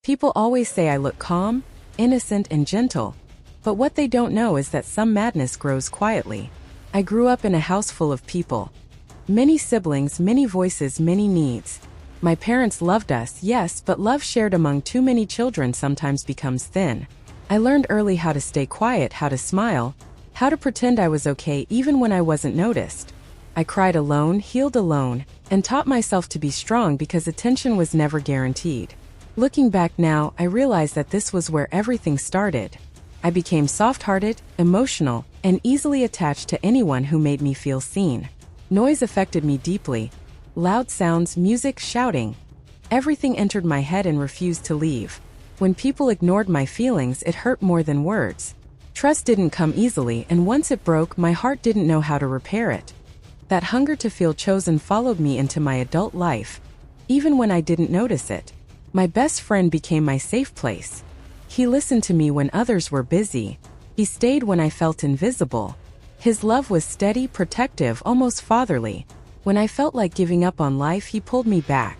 People always say I look calm, innocent, and gentle, but what they don't know is that some madness grows quietly. I grew up in a house full of people. Many siblings, many voices, many needs. My parents loved us, yes, but love shared among too many children sometimes becomes thin. I learned early how to stay quiet, how to smile, how to pretend I was okay even when I wasn't noticed. I cried alone, healed alone, and taught myself to be strong because attention was never guaranteed. Looking back now, I realize that this was where everything started. I became soft-hearted, emotional, and easily attached to anyone who made me feel seen. Noise affected me deeply. Loud sounds, music, shouting. Everything entered my head and refused to leave. When people ignored my feelings, it hurt more than words. Trust didn't come easily, and once it broke, my heart didn't know how to repair it. That hunger to feel chosen followed me into my adult life, even when I didn't notice it. My best friend became my safe place. He listened to me when others were busy. He stayed when I felt invisible. His love was steady, protective, almost fatherly. When I felt like giving up on life, he pulled me back.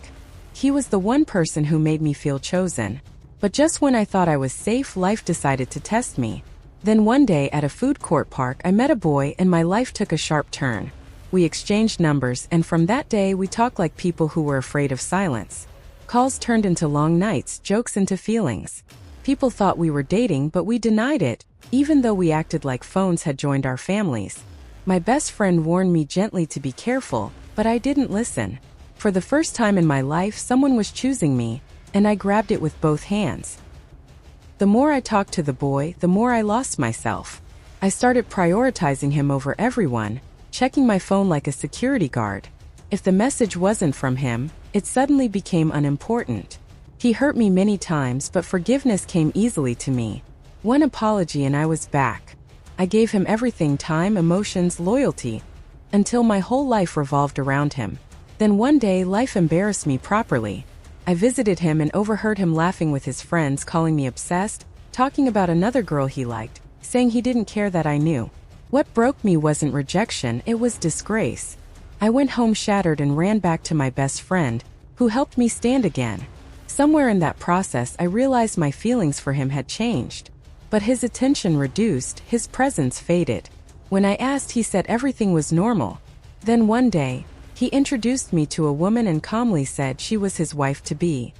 He was the one person who made me feel chosen. But just when I thought I was safe, life decided to test me. Then one day at a food court park, I met a boy and my life took a sharp turn. We exchanged numbers, and from that day we talked like people who were afraid of silence. Calls turned into long nights, jokes into feelings. People thought we were dating, but we denied it, even though we acted like phones had joined our families. My best friend warned me gently to be careful, but I didn't listen. For the first time in my life, someone was choosing me, and I grabbed it with both hands. The more I talked to the boy, the more I lost myself. I started prioritizing him over everyone, checking my phone like a security guard. If the message wasn't from him, it suddenly became unimportant. He hurt me many times, but forgiveness came easily to me. One apology and I was back. I gave him everything: time, emotions, loyalty, until my whole life revolved around him. Then one day, life embarrassed me properly. I visited him and overheard him laughing with his friends, calling me obsessed, talking about another girl he liked, saying he didn't care that I knew. What broke me wasn't rejection, it was disgrace. I went home shattered and ran back to my best friend, who helped me stand again. Somewhere in that process, I realized my feelings for him had changed. But his attention reduced, his presence faded. When I asked, he said everything was normal. Then one day, he introduced me to a woman and calmly said she was his wife-to-be.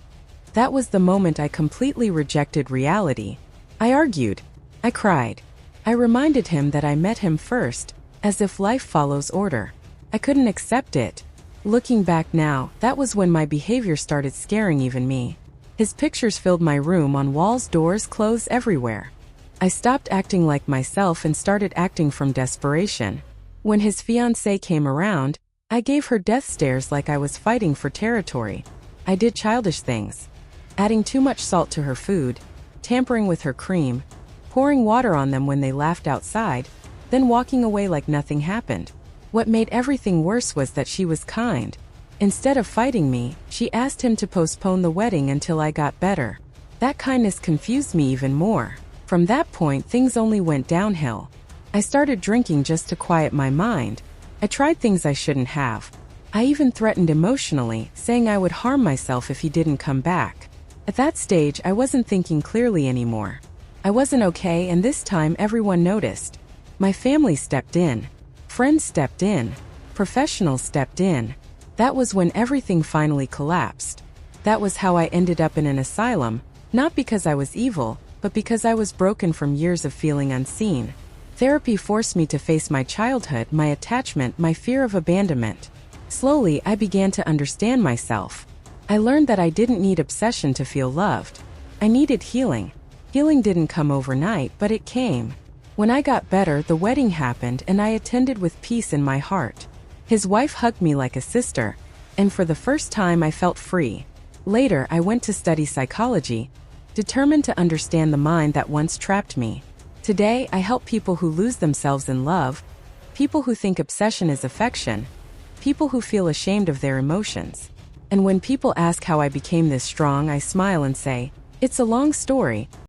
That was the moment I completely rejected reality. I argued. I cried. I reminded him that I met him first, as if life follows order. I couldn't accept it. Looking back now, that was when my behavior started scaring even me. His pictures filled my room, on walls, doors, clothes, everywhere. I stopped acting like myself and started acting from desperation. When his fiancée came around, I gave her death stares like I was fighting for territory. I did childish things. Adding too much salt to her food, tampering with her cream, pouring water on them when they laughed outside, then walking away like nothing happened. What made everything worse was that she was kind. Instead of fighting me, she asked him to postpone the wedding until I got better. That kindness confused me even more. From that point, things only went downhill. I started drinking just to quiet my mind. I tried things I shouldn't have. I even threatened emotionally, saying I would harm myself if he didn't come back. At that stage, I wasn't thinking clearly anymore. I wasn't okay, and this time everyone noticed. My family stepped in. Friends stepped in. Professionals stepped in. That was when everything finally collapsed. That was how I ended up in an asylum, not because I was evil, but because I was broken from years of feeling unseen. Therapy forced me to face my childhood, my attachment, my fear of abandonment. Slowly, I began to understand myself. I learned that I didn't need obsession to feel loved. I needed healing. Healing didn't come overnight, but it came. When I got better, the wedding happened, and I attended with peace in my heart. His wife hugged me like a sister, and for the first time I felt free. Later, I went to study psychology, determined to understand the mind that once trapped me. Today, I help people who lose themselves in love, people who think obsession is affection, people who feel ashamed of their emotions. And when people ask how I became this strong, I smile and say, it's a long story,